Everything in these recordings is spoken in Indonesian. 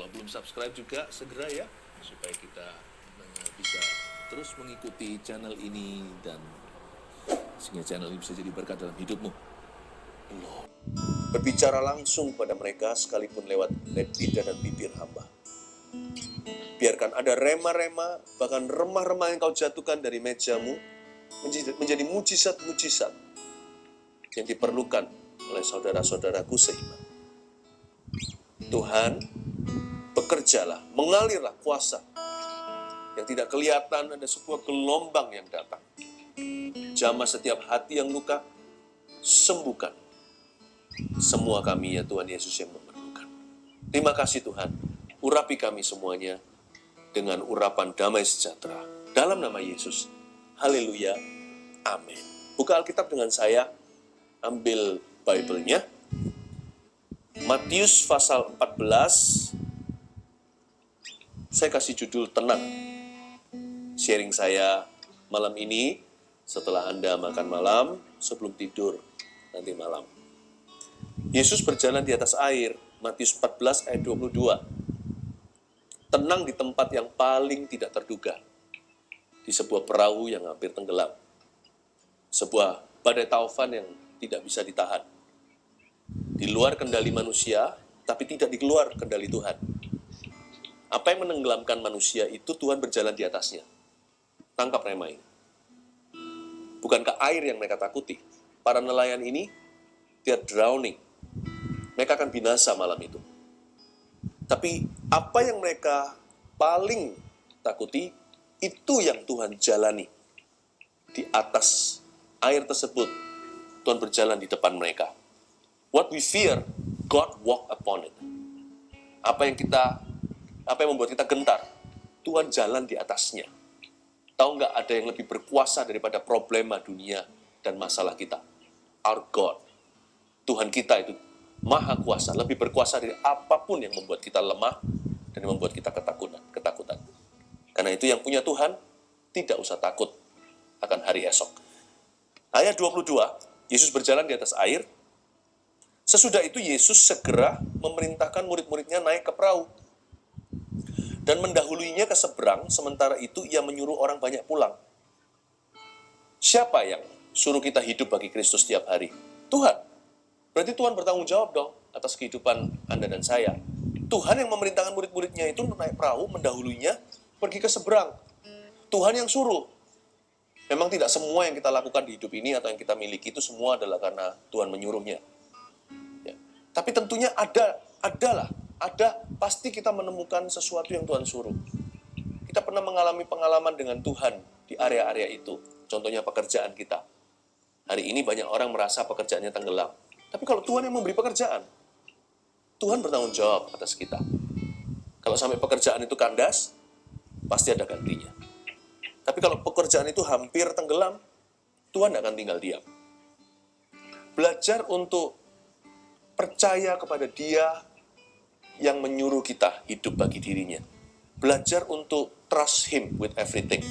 Kalau belum subscribe juga segera ya, supaya kita bisa terus mengikuti channel ini dan sehingga channel ini bisa jadi berkat dalam hidupmu. Berbicara langsung pada mereka sekalipun lewat lidah dan bibir hamba. Biarkan ada rema-rema, bahkan remah-remah yang kau jatuhkan dari mejamu menjadi mujizat-mujizat yang diperlukan oleh saudara-saudaraku seiman. Tuhan, bekerjalah, mengalirlah kuasa yang tidak kelihatan. Ada sebuah gelombang yang datang. Jamah setiap hati yang luka, sembuhkan semua kami ya Tuhan Yesus yang memerlukan. Terima kasih Tuhan, urapi kami semuanya dengan urapan damai sejahtera. Dalam nama Yesus, haleluya, amin. Buka Alkitab dengan saya, ambil Bible-nya. Matius pasal 14, saya kasih judul tenang. Sharing saya malam ini, setelah Anda makan malam, sebelum tidur nanti malam. Yesus berjalan di atas air, Matius 14 ayat 22. Tenang di tempat yang paling tidak terduga, di sebuah perahu yang hampir tenggelam. Sebuah badai taufan yang tidak bisa ditahan. Di luar kendali manusia, tapi tidak di luar kendali Tuhan. Apa yang menenggelamkan manusia itu Tuhan berjalan di atasnya. Tangkap rema ini. Bukankah air yang mereka takuti? Para nelayan ini, they are drowning. Mereka akan binasa malam itu. Tapi apa yang mereka paling takuti, itu yang Tuhan jalani. Di atas air tersebut, Tuhan berjalan di depan mereka. What we fear, God walk upon it. Apa yang membuat kita gentar, Tuhan jalan di atasnya. Tahu nggak ada yang lebih berkuasa daripada problema dunia dan masalah kita? Our God. Tuhan kita itu maha kuasa, lebih berkuasa dari apapun yang membuat kita lemah dan yang membuat kita ketakutan. Karena itu yang punya Tuhan tidak usah takut akan hari esok. Ayat 22, Yesus berjalan di atas air. Sesudah itu Yesus segera memerintahkan murid-muridnya naik ke perahu dan mendahuluinya ke seberang, sementara itu ia menyuruh orang banyak pulang. Siapa yang suruh kita hidup bagi Kristus setiap hari? Tuhan. Berarti Tuhan bertanggung jawab dong atas kehidupan Anda dan saya. Tuhan yang memerintahkan murid-muridnya itu naik perahu, mendahuluinya, pergi ke seberang. Tuhan yang suruh. Memang tidak semua yang kita lakukan di hidup ini atau yang kita miliki itu semua adalah karena Tuhan menyuruhnya. Ya. Tapi tentunya ada pasti kita menemukan sesuatu yang Tuhan suruh. Kita pernah mengalami pengalaman dengan Tuhan di area-area itu. Contohnya pekerjaan kita. Hari ini banyak orang merasa pekerjaannya tenggelam. Tapi kalau Tuhan yang memberi pekerjaan, Tuhan bertanggung jawab atas kita. Kalau sampai pekerjaan itu kandas, pasti ada gantinya. Tapi kalau pekerjaan itu hampir tenggelam, Tuhan akan tinggal diam. Belajar untuk percaya kepada Dia yang menyuruh kita hidup bagi dirinya. Belajar untuk trust Him with everything.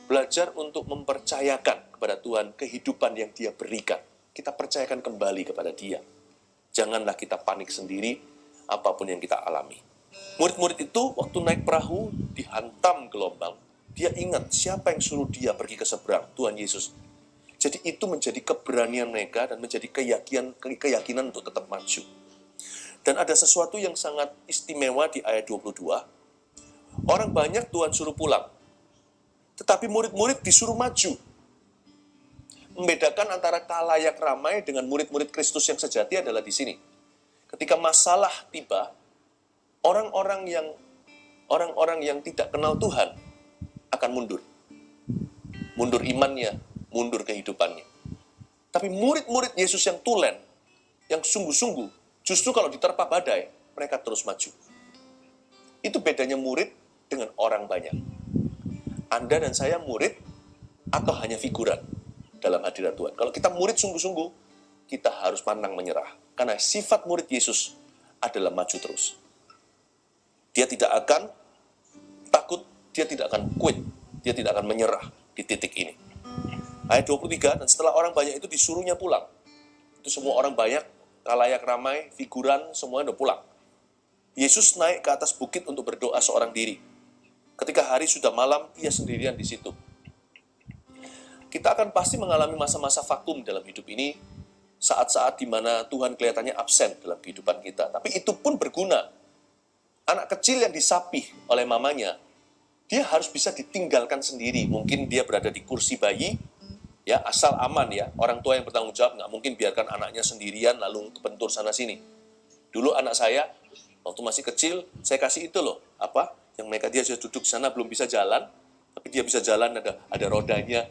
Belajar untuk mempercayakan kepada Tuhan kehidupan yang Dia berikan. Kita percayakan kembali kepada Dia. Janganlah kita panik sendiri apapun yang kita alami. Murid-murid itu waktu naik perahu dihantam gelombang, dia ingat siapa yang suruh dia pergi ke seberang, Tuhan Yesus. Jadi itu menjadi keberanian mereka dan menjadi keyakinan untuk tetap maju. Dan ada sesuatu yang sangat istimewa di ayat 22. Orang banyak Tuhan suruh pulang, tetapi murid-murid disuruh maju. Membedakan antara khalayak ramai dengan murid-murid Kristus yang sejati adalah di sini. Ketika masalah tiba, orang-orang yang tidak kenal Tuhan akan mundur. Mundur imannya, mundur kehidupannya. Tapi murid-murid Yesus yang tulen, yang sungguh-sungguh, justru kalau diterpa badai, mereka terus maju. Itu bedanya murid dengan orang banyak. Anda dan saya murid atau hanya figuran dalam hadirat Tuhan. Kalau kita murid sungguh-sungguh, kita harus pantang menyerah. Karena sifat murid Yesus adalah maju terus. Dia tidak akan takut, dia tidak akan quit, dia tidak akan menyerah di titik ini. Ayat 23, dan setelah orang banyak itu disuruhnya pulang. Itu semua orang banyak, khalayak ramai, figuran, semuanya udah pulang. Yesus naik ke atas bukit untuk berdoa seorang diri. Ketika hari sudah malam, ia sendirian di situ. Kita akan pasti mengalami masa-masa vakum dalam hidup ini, saat-saat di mana Tuhan kelihatannya absen dalam kehidupan kita. Tapi itu pun berguna. Anak kecil yang disapih oleh mamanya, dia harus bisa ditinggalkan sendiri. Mungkin dia berada di kursi bayi, ya asal aman ya. Orang tua yang bertanggung jawab nggak mungkin biarkan anaknya sendirian lalu kebentur sana-sini. Dulu anak saya, waktu masih kecil, saya kasih itu loh, yang mereka dia sudah duduk di sana belum bisa jalan, tapi dia bisa jalan, ada rodanya.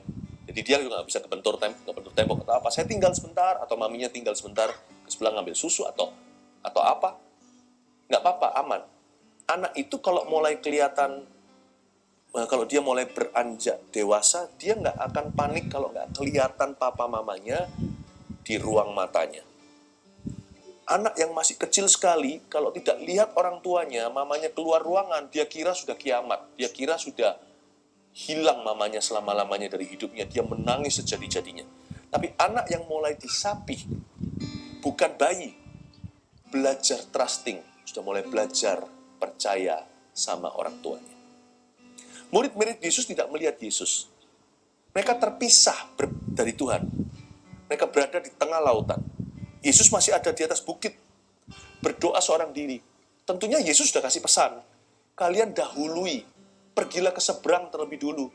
Jadi dia juga nggak bisa kebentur tembok atau apa. Saya tinggal sebentar, atau maminya tinggal sebentar ke sebelah ngambil susu atau apa. Nggak apa-apa, aman. Anak itu kalau mulai kelihatan, kalau dia mulai beranjak dewasa, dia nggak akan panik kalau nggak kelihatan papa mamanya di ruang matanya. Anak yang masih kecil sekali, kalau tidak lihat orang tuanya, mamanya keluar ruangan, dia kira sudah kiamat. Dia kira sudah hilang mamanya selama-lamanya dari hidupnya. Dia menangis sejadi-jadinya. Tapi anak yang mulai disapih, bukan bayi, belajar trusting, sudah mulai belajar percaya sama orang tuanya. Murid-murid Yesus tidak melihat Yesus. Mereka terpisah dari Tuhan. Mereka berada di tengah lautan. Yesus masih ada di atas bukit, berdoa seorang diri. Tentunya Yesus sudah kasih pesan, kalian dahului, pergilah ke seberang terlebih dulu,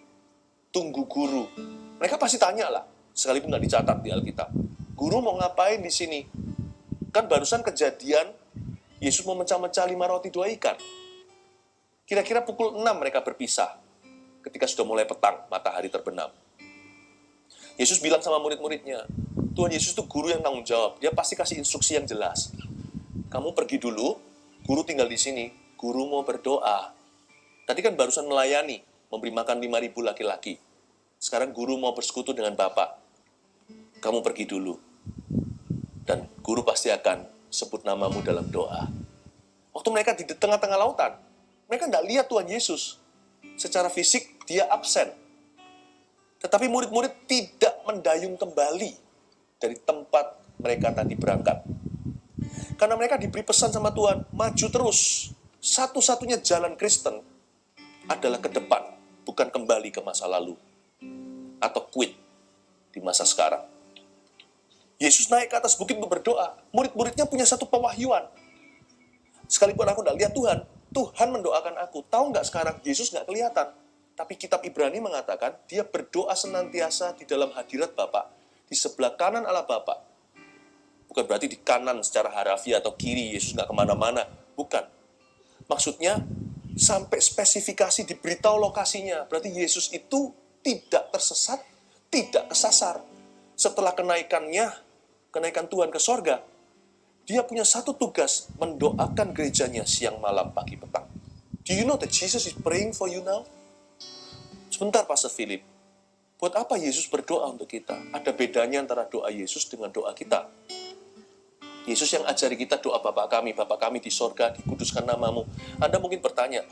tunggu guru. Mereka pasti tanya lah, sekalipun nggak dicatat di Alkitab. Guru mau ngapain di sini? Kan barusan kejadian, Yesus mau memecah-mecah 5 roti 2 ikan. Kira-kira pukul 6 mereka berpisah, ketika sudah mulai petang, matahari terbenam. Yesus bilang sama murid-muridnya, Tuhan Yesus itu guru yang tanggung jawab. Dia pasti kasih instruksi yang jelas. Kamu pergi dulu, guru tinggal di sini. Guru mau berdoa. Tadi kan barusan melayani, memberi makan 5.000 laki-laki. Sekarang guru mau bersekutu dengan Bapak. Kamu pergi dulu. Dan guru pasti akan sebut namamu dalam doa. Waktu mereka di tengah-tengah lautan, mereka tidak lihat Tuhan Yesus. Secara fisik, dia absen. Tetapi murid-murid tidak mendayung kembali dari tempat mereka tadi berangkat. Karena mereka diberi pesan sama Tuhan, maju terus. Satu-satunya jalan Kristen adalah ke depan, bukan kembali ke masa lalu. Atau quit di masa sekarang. Yesus naik ke atas bukit untuk berdoa. Murid-muridnya punya satu pewahyuan. Sekalipun aku tidak lihat Tuhan, Tuhan mendoakan aku. Tahu nggak sekarang, Yesus nggak kelihatan. Tapi kitab Ibrani mengatakan, dia berdoa senantiasa di dalam hadirat Bapa, di sebelah kanan Allah Bapa. Bukan berarti di kanan secara harafiah atau kiri, Yesus nggak kemana-mana. Bukan. Maksudnya, sampai spesifikasi diberitahu lokasinya. Berarti Yesus itu tidak tersesat, tidak kesasar. Setelah kenaikan Tuhan ke sorga, dia punya satu tugas, mendoakan gerejanya siang, malam, pagi, petang. Do you know that Jesus is praying for you now? Sebentar, Pastor Philip. Buat apa Yesus berdoa untuk kita? Ada bedanya antara doa Yesus dengan doa kita. Yesus yang ajari kita doa Bapa kami di sorga, dikuduskan namamu. Anda mungkin bertanya,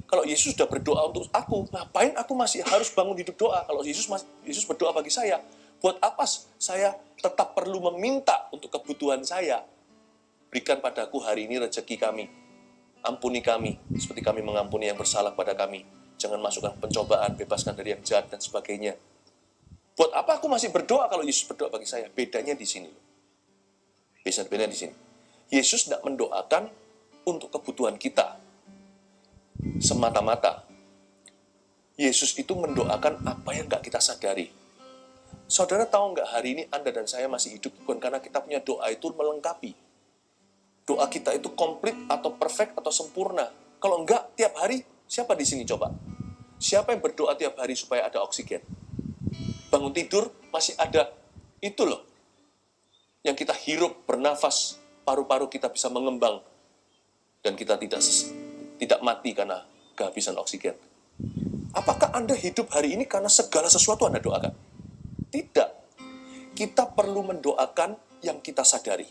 kalau Yesus sudah berdoa untuk aku, ngapain aku masih harus bangun hidup doa? Kalau Yesus berdoa bagi saya, buat apa saya tetap perlu meminta untuk kebutuhan saya? Berikan padaku hari ini rezeki kami. Ampuni kami, seperti kami mengampuni yang bersalah pada kami. Jangan masukkan pencobaan, bebaskan dari yang jahat, dan sebagainya. Buat apa aku masih berdoa kalau Yesus berdoa bagi saya? Bedanya di sini. Bedanya di sini. Yesus tidak mendoakan untuk kebutuhan kita semata-mata. Yesus itu mendoakan apa yang nggak kita sadari. Saudara tahu nggak hari ini Anda dan saya masih hidup bukan karena kita punya doa itu melengkapi. Doa kita itu komplit atau perfect atau sempurna. Kalau enggak, tiap hari, siapa di sini coba? Siapa yang berdoa tiap hari supaya ada oksigen? Bangun tidur, masih ada itu loh. Yang kita hirup, bernafas, paru-paru kita bisa mengembang. Dan kita tidak mati karena kehabisan oksigen. Apakah Anda hidup hari ini karena segala sesuatu Anda doakan? Tidak. Kita perlu mendoakan yang kita sadari.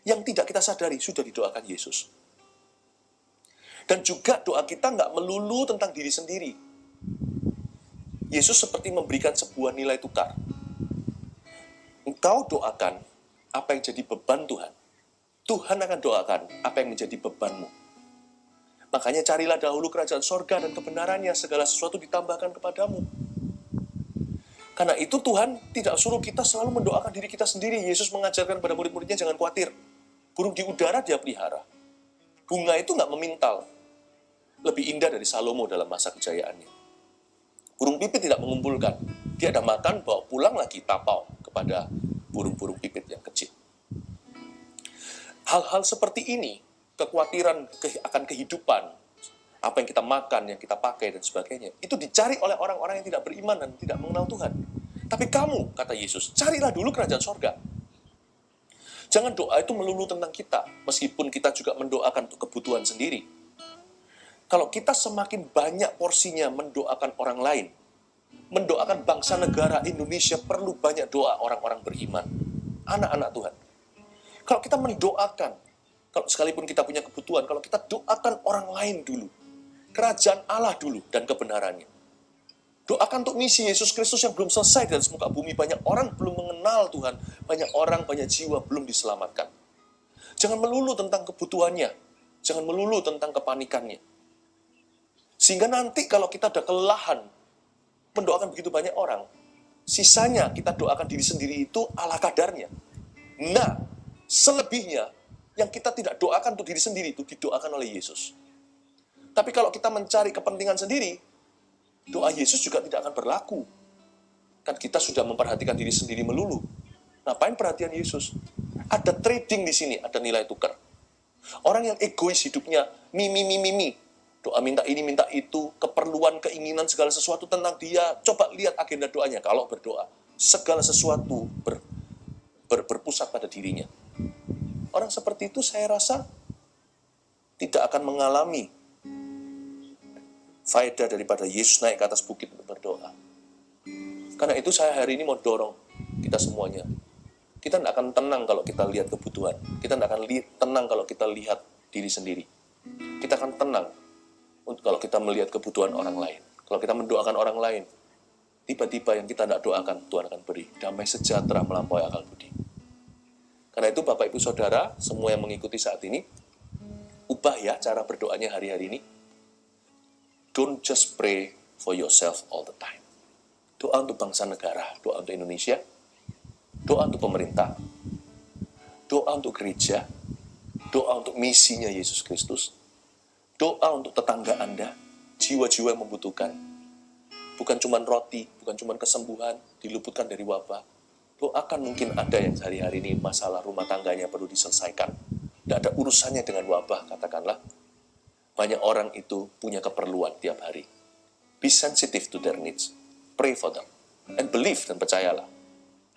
Yang tidak kita sadari sudah didoakan Yesus. Dan juga doa kita nggak melulu tentang diri sendiri. Yesus seperti memberikan sebuah nilai tukar. Engkau doakan apa yang jadi beban Tuhan. Tuhan akan doakan apa yang menjadi bebanmu. Makanya carilah dahulu kerajaan sorga dan kebenarannya, segala sesuatu ditambahkan kepadamu. Karena itu Tuhan tidak suruh kita selalu mendoakan diri kita sendiri. Yesus mengajarkan pada murid-muridnya, jangan khawatir. Burung di udara dia pelihara. Bunga itu nggak memintal. Lebih indah dari Salomo dalam masa kejayaannya. Burung pipit tidak mengumpulkan. Dia ada makan, bawa pulang lagi tapau kepada burung-burung pipit yang kecil. Hal-hal seperti ini, kekhawatiran akan kehidupan, apa yang kita makan, yang kita pakai, dan sebagainya, itu dicari oleh orang-orang yang tidak beriman dan tidak mengenal Tuhan. Tapi kamu, kata Yesus, carilah dulu kerajaan sorga. Jangan doa itu melulu tentang kita, meskipun kita juga mendoakan untuk kebutuhan sendiri. Kalau kita semakin banyak porsinya mendoakan orang lain, mendoakan bangsa negara Indonesia, perlu banyak doa orang-orang beriman, anak-anak Tuhan. Kalau kita mendoakan, kalau sekalipun kita punya kebutuhan, kalau kita doakan orang lain dulu, kerajaan Allah dulu dan kebenarannya. Doakan untuk misi Yesus Kristus yang belum selesai dari muka bumi. Banyak orang belum mengenal Tuhan, banyak orang, banyak jiwa belum diselamatkan. Jangan melulu tentang kebutuhannya, jangan melulu tentang kepanikannya. Sehingga nanti kalau kita ada kelelahan mendoakan begitu banyak orang, sisanya kita doakan diri sendiri itu ala kadarnya. Nah, selebihnya yang kita tidak doakan untuk diri sendiri itu didoakan oleh Yesus. Tapi kalau kita mencari kepentingan sendiri, doa Yesus juga tidak akan berlaku. Kan kita sudah memperhatikan diri sendiri melulu. Ngapain perhatian Yesus? Ada trading di sini, ada nilai tukar. Orang yang egois hidupnya, mi. Doa minta ini, minta itu, keperluan, keinginan, segala sesuatu tentang dia. Coba lihat agenda doanya kalau berdoa. Segala sesuatu berpusat pada dirinya. Orang seperti itu saya rasa tidak akan mengalami faedah daripada Yesus naik ke atas bukit untuk berdoa. Karena itu saya hari ini mau dorong kita semuanya. Kita tidak akan tenang kalau kita lihat kebutuhan. Kita tidak akan tenang kalau kita lihat diri sendiri. Kita akan tenang kalau kita melihat kebutuhan orang lain. Kalau kita mendoakan orang lain, tiba-tiba yang kita tidak doakan, Tuhan akan beri damai sejahtera melampaui akal budi. Karena itu Bapak Ibu Saudara, semua yang mengikuti saat ini, ubah ya cara berdoanya hari-hari ini. Don't just pray for yourself all the time. Doa untuk bangsa negara, doa untuk Indonesia, doa untuk pemerintah, doa untuk gereja, doa untuk misinya Yesus Kristus, doa untuk tetangga Anda, jiwa-jiwa yang membutuhkan. Bukan cuma roti, bukan cuma kesembuhan, diluputkan dari wabah. Doakan mungkin ada yang hari-hari ini masalah rumah tangganya perlu diselesaikan. Tidak ada urusannya dengan wabah, katakanlah. Banyak orang itu punya keperluan tiap hari. Be sensitive to their needs. Pray for them. And believe dan percayalah.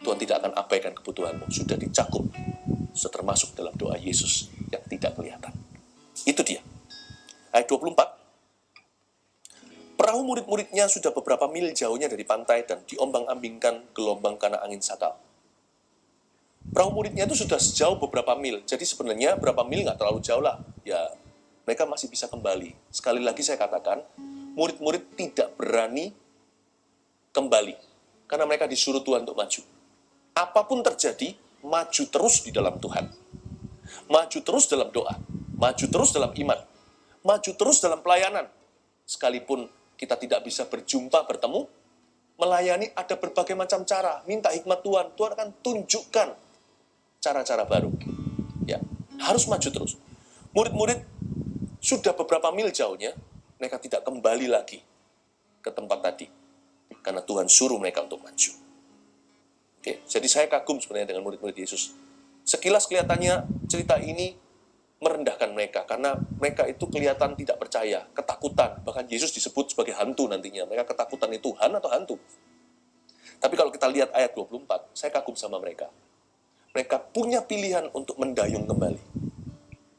Tuhan tidak akan abaikan kebutuhanmu. Sudah dicakup. Sudah termasuk dalam doa Yesus yang tidak kelihatan. Itu dia. Ayat 24. Perahu murid-muridnya sudah beberapa mil jauhnya dari pantai dan diombang-ambingkan gelombang karena angin sakal. Perahu muridnya itu sudah sejauh beberapa mil. Jadi sebenarnya berapa mil nggak terlalu jauh lah. Ya, mereka masih bisa kembali. Sekali lagi saya katakan, murid-murid tidak berani kembali. Karena mereka disuruh Tuhan untuk maju. Apapun terjadi, maju terus di dalam Tuhan. Maju terus dalam doa. Maju terus dalam iman. Maju terus dalam pelayanan. Sekalipun kita tidak bisa berjumpa, bertemu, melayani ada berbagai macam cara. Minta hikmat Tuhan. Tuhan akan tunjukkan cara-cara baru. Ya, harus maju terus. Murid-murid sudah beberapa mil jauhnya, mereka tidak kembali lagi ke tempat tadi. Karena Tuhan suruh mereka untuk maju. Oke, jadi saya kagum sebenarnya dengan murid-murid Yesus. Sekilas kelihatannya cerita ini merendahkan mereka, karena mereka itu kelihatan tidak percaya, ketakutan. Bahkan Yesus disebut sebagai hantu nantinya. Mereka ketakutan itu Tuhan atau hantu. Tapi kalau kita lihat ayat 24, saya kagum sama mereka. Mereka punya pilihan untuk mendayung kembali.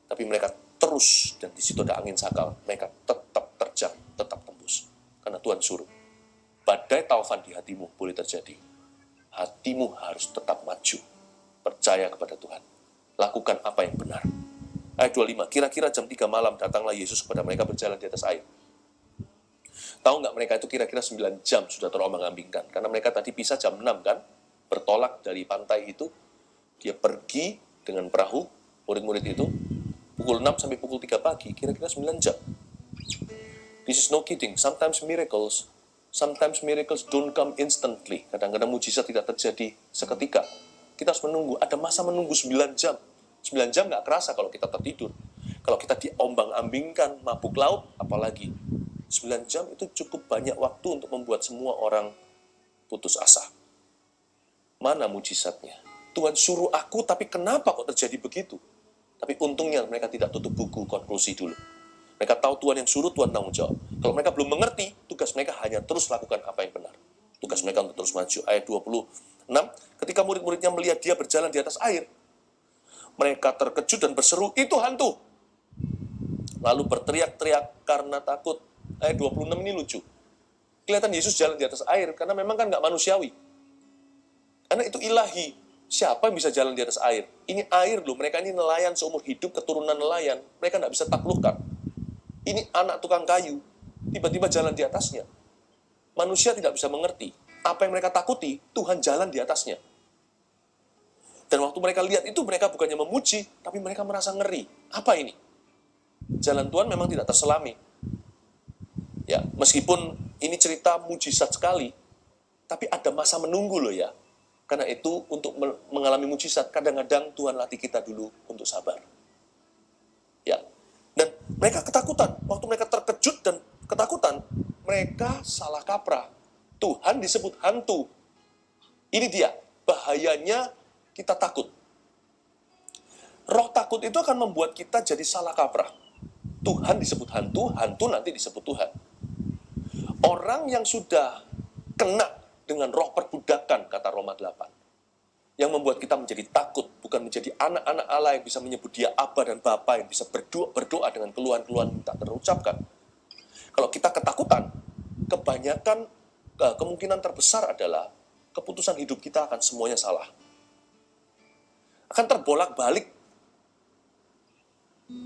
Tapi mereka terus, dan di situ ada angin sakal, mereka tetap terjang, tetap tembus. Karena Tuhan suruh. Badai taufan di hatimu boleh terjadi. Hatimu harus tetap maju. Percaya kepada Tuhan. Lakukan apa yang benar. Ayat 25, kira-kira jam 3 malam datanglah Yesus kepada mereka berjalan di atas air. Tahu nggak mereka itu kira-kira 9 jam sudah terombang-ambingkan. Karena mereka tadi pisah jam 6 kan, bertolak dari pantai itu. Dia pergi dengan perahu, murid-murid itu, pukul 6 sampai pukul 3 pagi, kira-kira 9 jam. This is no kidding. Sometimes miracles don't come instantly. Kadang-kadang mujizat tidak terjadi seketika. Kita harus menunggu. Ada masa menunggu 9 jam. 9 jam nggak kerasa kalau kita tertidur. Kalau kita diombang-ambingkan mabuk laut, apalagi. 9 jam itu cukup banyak waktu untuk membuat semua orang putus asa. Mana mujizatnya? Tuhan suruh aku, tapi kenapa kok terjadi begitu? Tapi untungnya mereka tidak tutup buku konklusi dulu. Mereka tahu Tuhan yang suruh, Tuhan tanggung jawab. Kalau mereka belum mengerti, tugas mereka hanya terus lakukan apa yang benar. Tugas mereka untuk terus maju. Ayat 26, ketika murid-muridnya melihat dia berjalan di atas air, mereka terkejut dan berseru, itu hantu. Lalu berteriak-teriak karena takut. Ayat 26 ini lucu. Kelihatan Yesus jalan di atas air, karena memang kan nggak manusiawi. Karena itu ilahi. Siapa yang bisa jalan di atas air? Ini air loh, mereka ini nelayan seumur hidup, keturunan nelayan. Mereka nggak bisa taklukkan. Ini anak tukang kayu, tiba-tiba jalan di atasnya. Manusia tidak bisa mengerti. Apa yang mereka takuti, Tuhan jalan di atasnya. Dan waktu mereka lihat itu, mereka bukannya memuji, tapi mereka merasa ngeri. Apa ini? Jalan Tuhan memang tidak terselami. Ya, meskipun ini cerita mujizat sekali, tapi ada masa menunggu loh ya. Karena itu, untuk mengalami mujizat, kadang-kadang Tuhan latih kita dulu untuk sabar. Ya. Dan mereka ketakutan. Waktu mereka terkejut dan ketakutan, mereka salah kaprah. Tuhan disebut hantu. Ini dia, bahayanya kita takut. Roh takut itu akan membuat kita jadi salah kaprah. Tuhan disebut hantu, hantu nanti disebut Tuhan. Orang yang sudah kena dengan roh perbudakan, kata Roma 8. Yang membuat kita menjadi takut, bukan menjadi anak-anak Allah yang bisa menyebut dia Aba dan Bapa, yang bisa berdoa dengan keluhan-keluhan tak terucapkan. Kalau kita ketakutan, kebanyakan kemungkinan terbesar adalah keputusan hidup kita akan semuanya salah. Akan terbolak-balik.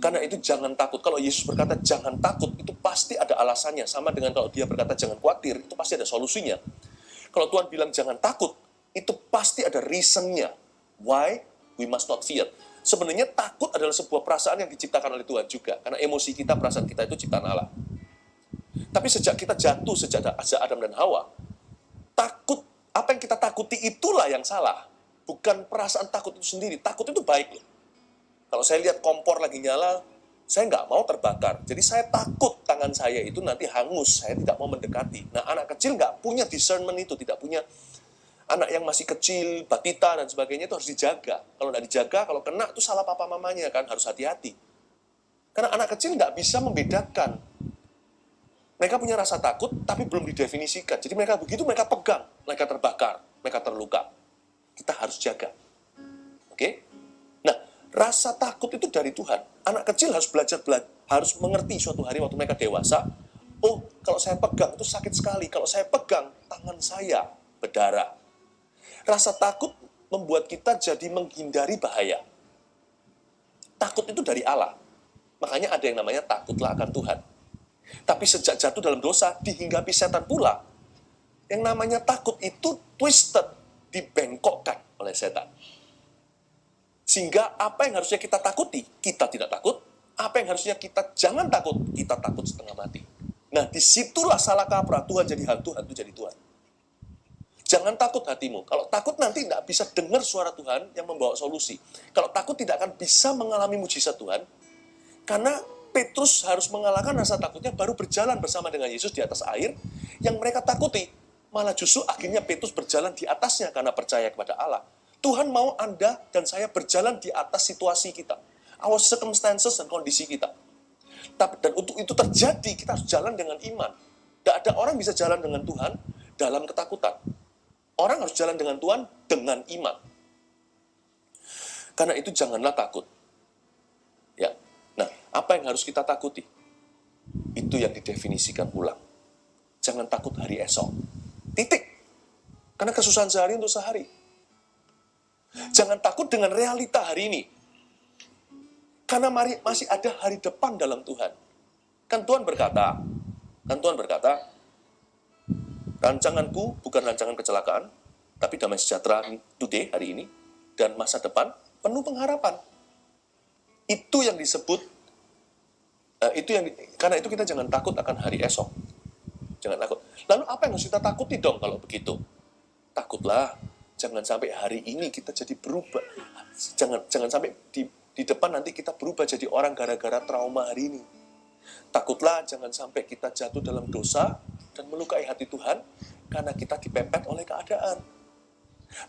Karena itu jangan takut. Kalau Yesus berkata jangan takut, itu pasti ada alasannya. Sama dengan kalau dia berkata jangan khawatir, itu pasti ada solusinya. Kalau Tuhan bilang jangan takut, itu pasti ada reason-nya. Why we must not fear. Sebenarnya takut adalah sebuah perasaan yang diciptakan oleh Tuhan juga. Karena emosi kita, perasaan kita itu ciptaan Allah. Tapi sejak kita jatuh, sejak Adam dan Hawa, takut, apa yang kita takuti itulah yang salah. Bukan perasaan takut itu sendiri. Takut itu baik loh. Kalau saya lihat kompor lagi nyala, saya nggak mau terbakar. Jadi saya takut tangan saya itu nanti hangus. Saya tidak mau mendekati. Nah, anak kecil nggak punya discernment itu, tidak punya. Anak yang masih kecil, batita, dan sebagainya itu harus dijaga. Kalau nggak dijaga, kalau kena itu salah papa mamanya kan, harus hati-hati. Karena anak kecil nggak bisa membedakan. Mereka punya rasa takut, tapi belum didefinisikan. Jadi mereka begitu, mereka pegang, mereka terbakar, mereka terluka. Kita harus jaga. Oke? Nah, rasa takut itu dari Tuhan. Anak kecil harus belajar, harus mengerti suatu hari waktu mereka dewasa. Oh, kalau saya pegang itu sakit sekali. Kalau saya pegang, tangan saya berdarah. Rasa takut membuat kita jadi menghindari bahaya. Takut itu dari Allah. Makanya ada yang namanya takutlah akan Tuhan. Tapi sejak jatuh dalam dosa, dihinggapi setan pula. Yang namanya takut itu twisted, dibengkokkan oleh setan. Sehingga apa yang harusnya kita takuti, kita tidak takut. Apa yang harusnya kita jangan takut, kita takut setengah mati. Nah, disitulah salah kaprah. Tuhan jadi hantu, hantu jadi Tuhan. Jangan takut hatimu. Kalau takut nanti tidak bisa dengar suara Tuhan yang membawa solusi. Kalau takut tidak akan bisa mengalami mujizat Tuhan. Karena Petrus harus mengalahkan rasa takutnya baru berjalan bersama dengan Yesus di atas air. Yang mereka takuti. Malah justru akhirnya Petrus berjalan di atasnya karena percaya kepada Allah. Tuhan mau Anda dan saya berjalan di atas situasi kita. Our circumstances dan kondisi kita. Dan untuk itu terjadi, kita harus jalan dengan iman. Tidak ada orang bisa jalan dengan Tuhan dalam ketakutan. Orang harus jalan dengan Tuhan dengan iman. Karena itu janganlah takut. Ya. Nah, apa yang harus kita takuti? Itu yang didefinisikan ulang. Jangan takut hari esok. Titik. Karena kesusahan sehari untuk sehari. Jangan takut dengan realita hari ini. Karena masih ada hari depan dalam Tuhan. Kan Tuhan berkata, rancanganku bukan rancangan kecelakaan, tapi damai sejahtera today, hari ini, dan masa depan penuh pengharapan. Itu yang disebut Karena itu kita jangan takut akan hari esok. Jangan takut. Lalu apa yang harus kita takuti dong kalau begitu? Takutlah, jangan sampai hari ini kita jadi berubah. Jangan sampai di depan nanti kita berubah jadi orang gara-gara trauma hari ini. Takutlah jangan sampai kita jatuh dalam dosa dan melukai hati Tuhan karena kita dipepet oleh keadaan.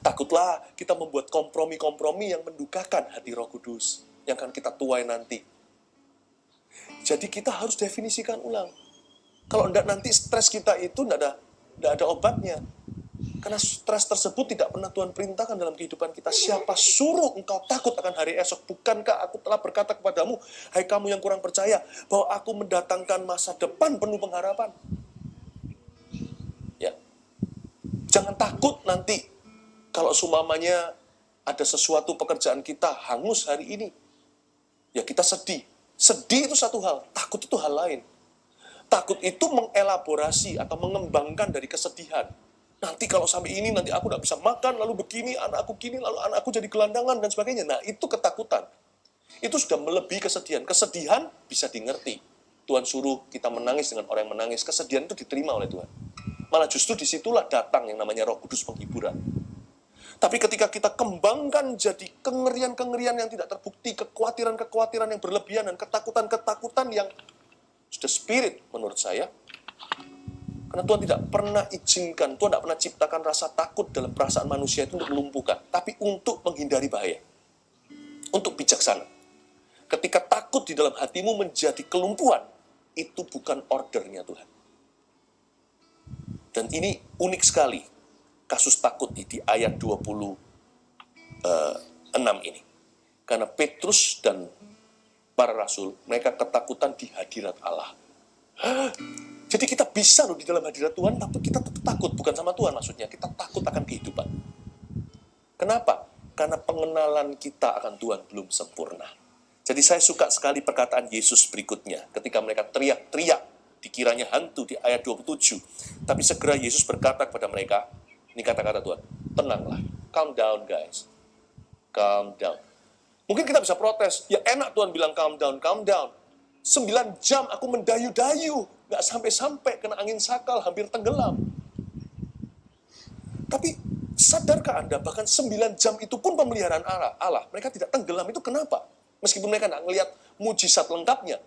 Takutlah kita membuat kompromi-kompromi yang mendukakan hati Roh Kudus yang akan kita tuai nanti. Jadi kita harus definisikan ulang. Kalau enggak nanti stres kita itu enggak ada obatnya. Karena stres tersebut tidak pernah Tuhan perintahkan dalam kehidupan kita. Siapa suruh engkau takut akan hari esok? Bukankah aku telah berkata kepadamu, hai kamu yang kurang percaya, bahwa aku mendatangkan masa depan penuh pengharapan? Ya. Jangan takut nanti kalau seumpamanya ada sesuatu pekerjaan kita hangus hari ini. Ya kita sedih. Sedih itu satu hal, takut itu hal lain. Takut itu mengelaborasi atau mengembangkan dari kesedihan. Nanti kalau sampai ini, nanti aku tidak bisa makan, lalu begini, anakku gini, lalu anakku jadi gelandangan, dan sebagainya. Nah, itu ketakutan. Itu sudah melebihi kesedihan. Kesedihan bisa dimengerti. Tuhan suruh kita menangis dengan orang yang menangis. Kesedihan itu diterima oleh Tuhan. Malah justru disitulah datang yang namanya Roh Kudus penghiburan. Tapi ketika kita kembangkan jadi kengerian-kengerian yang tidak terbukti, kekhawatiran-kekhawatiran yang berlebihan, dan ketakutan-ketakutan yang sudah spirit menurut saya. Karena Tuhan tidak pernah izinkan, Tuhan tidak pernah ciptakan rasa takut dalam perasaan manusia itu untuk melumpuhkan, tapi untuk menghindari bahaya. Untuk bijaksana. Ketika takut di dalam hatimu menjadi kelumpuhan, itu bukan ordernya Tuhan. Dan ini unik sekali, kasus takut di ayat 26 ini. Karena Petrus dan para rasul, mereka ketakutan di hadirat Allah. Jadi kita bisa loh di dalam hadirat Tuhan, tapi kita tetap takut. Bukan sama Tuhan maksudnya, kita takut akan kehidupan. Kenapa? Karena pengenalan kita akan Tuhan belum sempurna. Jadi saya suka sekali perkataan Yesus berikutnya. Ketika mereka teriak-teriak, dikiranya hantu di ayat 27. Tapi segera Yesus berkata kepada mereka, ini kata-kata Tuhan, tenanglah, calm down guys. Calm down. Mungkin kita bisa protes, ya enak Tuhan bilang calm down, calm down. 9 jam aku mendayu-dayu, gak sampai-sampai kena angin sakal, hampir tenggelam. Tapi sadarkah Anda, bahkan 9 jam itu pun pemeliharaan Allah. Mereka tidak tenggelam, itu kenapa? Meskipun mereka gak ngelihat mujizat lengkapnya,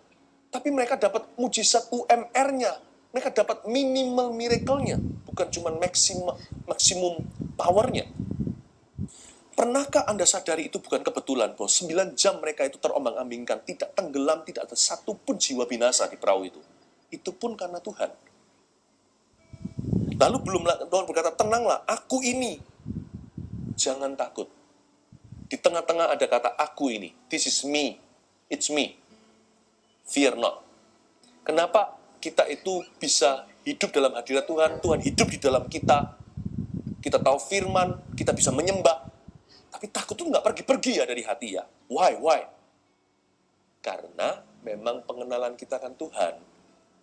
tapi mereka dapat mujizat UMR-nya, mereka dapat minimal miracle-nya, bukan cuma maksimum power-nya. Pernahkah Anda sadari itu bukan kebetulan, bahwa 9 jam mereka itu terombang-ambingkan, tidak tenggelam, tidak ada satu pun jiwa binasa di perahu itu. Itu pun karena Tuhan. Lalu Tuhan berkata, tenanglah, aku ini. Jangan takut. Di tengah-tengah ada kata aku ini. This is me. It's me. Fear not. Kenapa kita itu bisa hidup dalam hadirat Tuhan? Tuhan hidup di dalam kita. Kita tahu firman, kita bisa menyembah. Tapi takut itu nggak pergi-pergi ya dari hati ya. Why? Karena memang pengenalan kita akan Tuhan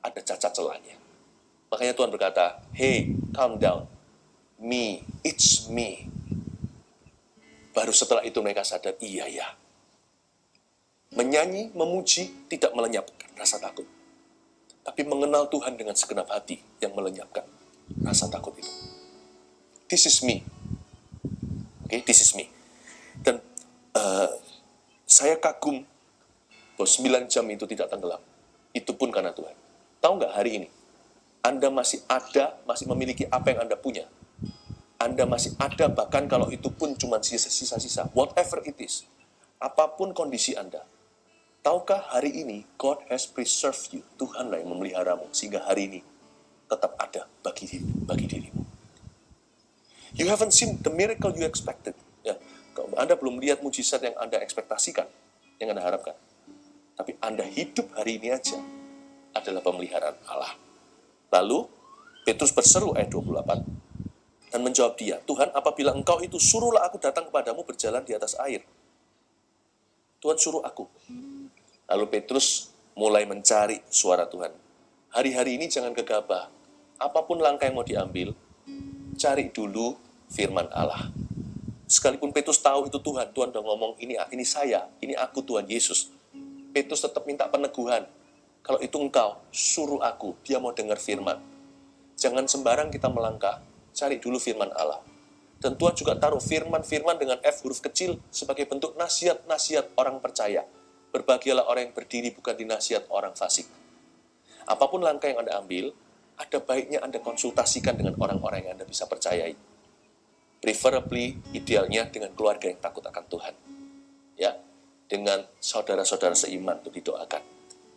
ada cacat celahnya. Makanya Tuhan berkata, hey, calm down. Me, it's me. Baru setelah itu mereka sadar, iya ya. Menyanyi, memuji, tidak melenyapkan rasa takut. Tapi mengenal Tuhan dengan segenap hati yang melenyapkan rasa takut itu. This is me. Okay, this is me. Dan saya kagum bahwa 9 jam itu tidak tenggelam. Itu pun karena Tuhan. Tahu nggak hari ini? Anda masih ada, masih memiliki apa yang Anda punya. Anda masih ada, bahkan kalau itu pun cuma sisa-sisa. Whatever it is. Apapun kondisi Anda. Tahukah hari ini, God has preserved you. Tuhanlah yang memeliharamu, sehingga hari ini tetap ada bagi dirimu. You haven't seen the miracle you expected. Ya, Anda belum melihat mujizat yang Anda ekspektasikan, yang Anda harapkan. Tapi Anda hidup hari ini aja adalah pemeliharaan Allah. Lalu, Petrus berseru ayat 28. Dan menjawab dia, Tuhan, apabila engkau itu, suruhlah aku datang kepadamu berjalan di atas air. Tuhan suruh aku. Lalu Petrus mulai mencari suara Tuhan. Hari-hari ini jangan gegabah. Apapun langkah yang mau diambil, cari dulu firman Allah. Sekalipun Petrus tahu itu Tuhan udah ngomong, ini saya, ini aku Tuhan Yesus. Petrus tetap minta peneguhan. Kalau itu engkau, suruh aku. Dia mau dengar firman. Jangan sembarang kita melangkah. Cari dulu firman Allah. Dan Tuhan juga taruh firman-firman dengan F huruf kecil sebagai bentuk nasihat-nasihat orang percaya. Berbahagialah orang yang berdiri bukan di nasihat orang fasik. Apapun langkah yang Anda ambil, ada baiknya Anda konsultasikan dengan orang-orang yang Anda bisa percayai. Preferably, idealnya dengan keluarga yang takut akan Tuhan. Ya, dengan saudara-saudara seiman untuk didoakan.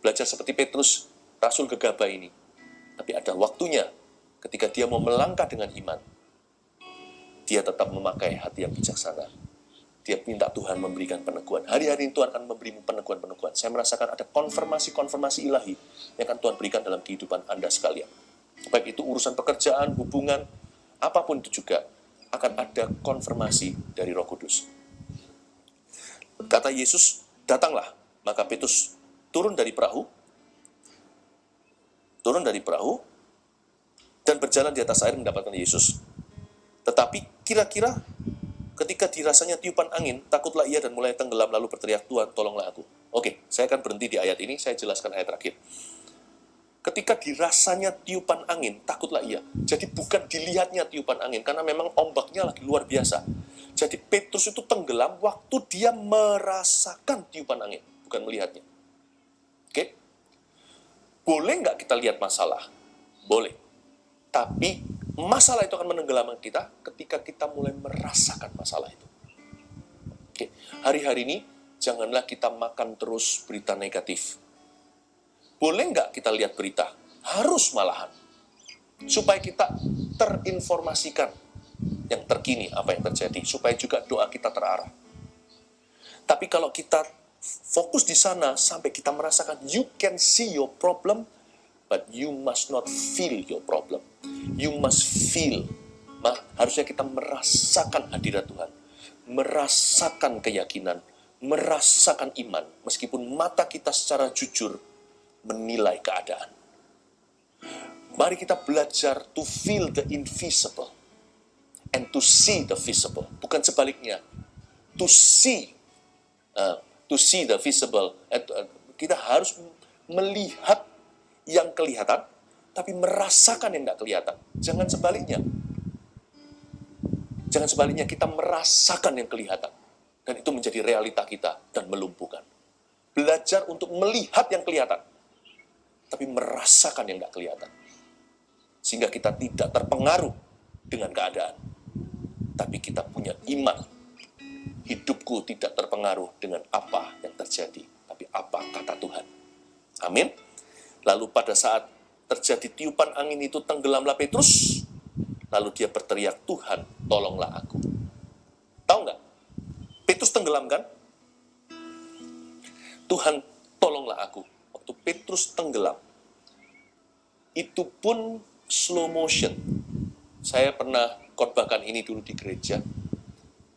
Belajar seperti Petrus, rasul gegabah ini. Tapi ada waktunya ketika dia mau melangkah dengan iman. Dia tetap memakai hati yang bijaksana. Dia minta Tuhan memberikan peneguhan. Hari-hari ini Tuhan akan memberimu peneguhan-peneguhan. Saya merasakan ada konfirmasi-konfirmasi ilahi yang akan Tuhan berikan dalam kehidupan Anda sekalian. Baik itu urusan pekerjaan, hubungan, apapun itu juga akan ada konfirmasi dari Roh Kudus. Kata Yesus, datanglah. Maka Petrus turun dari perahu dan berjalan di atas air mendapatkan Yesus. Tetapi kira-kira ketika dirasanya tiupan angin, takutlah ia dan mulai tenggelam lalu berteriak, Tuhan tolonglah aku. Oke, saya akan berhenti di ayat ini, saya jelaskan ayat terakhir. Ketika dirasanya tiupan angin, takutlah ia. Jadi bukan dilihatnya tiupan angin, karena memang ombaknya lagi luar biasa. Jadi Petrus itu tenggelam waktu dia merasakan tiupan angin, bukan melihatnya. Oke? Boleh nggak kita lihat masalah? Boleh. Tapi masalah itu akan menenggelamkan kita ketika kita mulai merasakan masalah itu. Oke. Hari-hari ini, janganlah kita makan terus berita negatif. Boleh nggak kita lihat berita? Harus malahan. Supaya kita terinformasikan yang terkini apa yang terjadi. Supaya juga doa kita terarah. Tapi kalau kita fokus di sana sampai kita merasakan you can see your problem, but you must not feel your problem. You must feel. Harusnya kita merasakan hadirat Tuhan. Merasakan keyakinan. Merasakan iman. Meskipun mata kita secara jujur menilai keadaan. Mari kita belajar to feel the invisible. And to see the visible. Bukan sebaliknya. To see the visible. Kita harus melihat yang kelihatan, tapi merasakan yang tidak kelihatan. Jangan sebaliknya. Jangan sebaliknya, kita merasakan yang kelihatan. Dan itu menjadi realita kita dan melumpuhkan. Belajar untuk melihat yang kelihatan, tapi merasakan yang tidak kelihatan. Sehingga kita tidak terpengaruh dengan keadaan. Tapi kita punya iman. Hidupku tidak terpengaruh dengan apa yang terjadi, tapi apa kata Tuhan. Amin. Lalu pada saat terjadi tiupan angin itu tenggelamlah Petrus. Lalu dia berteriak, Tuhan tolonglah aku. Tahu nggak? Petrus tenggelam kan? Tuhan tolonglah aku. Waktu Petrus tenggelam, itu pun slow motion. Saya pernah khotbahkan ini dulu di gereja.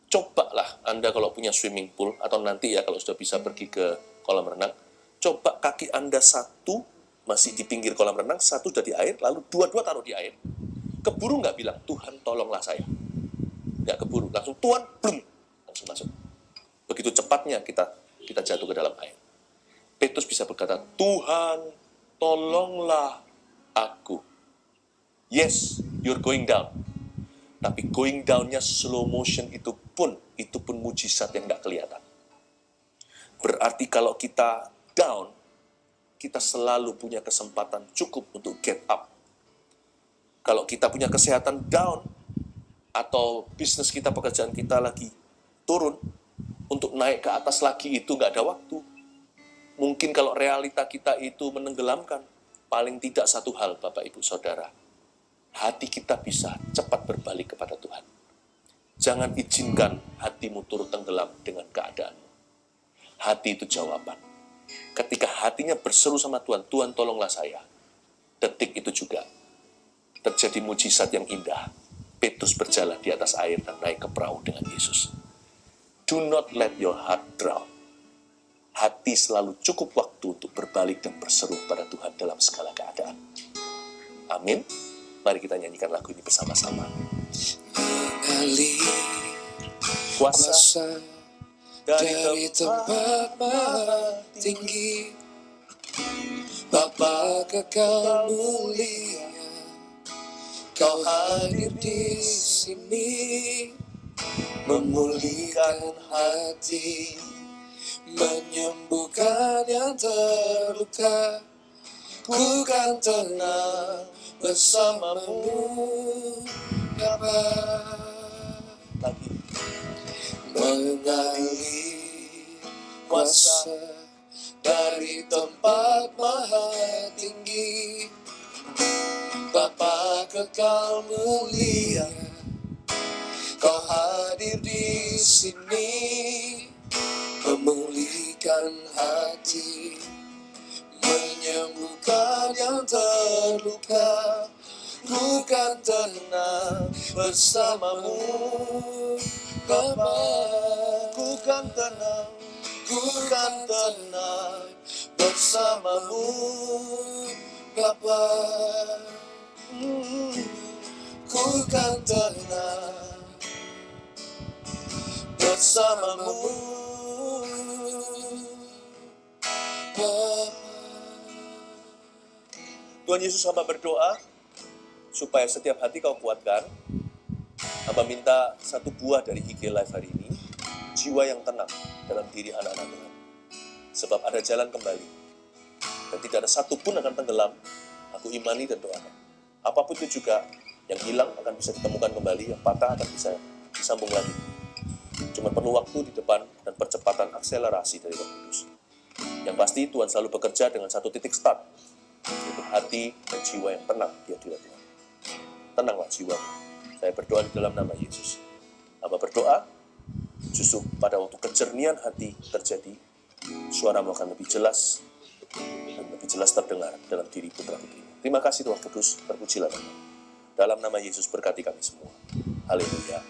Cobalah Anda kalau punya swimming pool, atau nanti ya kalau sudah bisa pergi ke kolam renang, coba kaki Anda satu masih di pinggir kolam renang, satu sudah di air, lalu dua-dua taruh di air. Keburu nggak bilang, Tuhan tolonglah saya. Nggak keburu, langsung Tuhan, blum, langsung masuk. Begitu cepatnya kita jatuh ke dalam air. Petrus bisa berkata, Tuhan tolonglah aku. Yes, you're going down. Tapi going down-nya slow motion itu pun mujizat yang nggak kelihatan. Berarti kalau kita down, kita selalu punya kesempatan cukup untuk get up. Kalau kita punya kesehatan down, atau bisnis kita, pekerjaan kita lagi turun, untuk naik ke atas lagi itu nggak ada waktu. Mungkin kalau realita kita itu menenggelamkan, paling tidak satu hal Bapak Ibu Saudara, hati kita bisa cepat berbalik kepada Tuhan. Jangan izinkan hatimu turut tenggelam dengan keadaanmu. Hati itu jawaban. Ketika hatinya berseru sama Tuhan, Tuhan tolonglah saya. Detik itu juga terjadi mujizat yang indah. Petrus berjalan di atas air dan naik ke perahu dengan Yesus. Do not let your heart drown. Hati selalu cukup waktu untuk berbalik dan berseru pada Tuhan dalam segala keadaan. Amin. Mari kita nyanyikan lagu ini bersama-sama. Mengalir Kuasa dari tempat maha tinggi, Bapa kekal mulia, Kau hadir di sini, memulihkan hati, menyembuhkan yang terluka. Ku kan tenang bersamamu, Bapa. Lagi. Mengalir kuasa dari tempat maha tinggi, Bapa kekal mulia, Kau hadir di sini, memulihkan hati, menyembuhkan yang terluka. Ku kan tenang bersamamu, Bapa. Ku kan tenang bersamamu, Bapa. Ku kan tenang bersamamu, Bapa. Tuhan Yesus, hamba berdoa supaya setiap hati Kau kuatkan. Hamba minta satu buah dari IG Live hari ini, jiwa yang tenang dalam diri anak-anak Tuhan. Sebab ada jalan kembali, dan tidak ada satu pun akan tenggelam. Aku imani dan doakan. Apapun itu juga, yang hilang akan bisa ditemukan kembali, yang patah akan bisa disambung lagi. Cuma perlu waktu di depan dan percepatan akselerasi dari Roh Kudus. Yang pasti Tuhan selalu bekerja dengan satu titik start, yaitu hati dan jiwa yang tenang di hadirat Tuhan. Tenanglah jiwamu. Saya berdoa di dalam nama Yesus. Hamba berdoa, justru pada waktu kejernihan hati terjadi, suaramu akan lebih jelas dan lebih jelas terdengar dalam diri putra putrimu. Terima kasih Tuhan Kudus, terpujilah nama. Dalam nama Yesus berkati kami semua. Haleluya.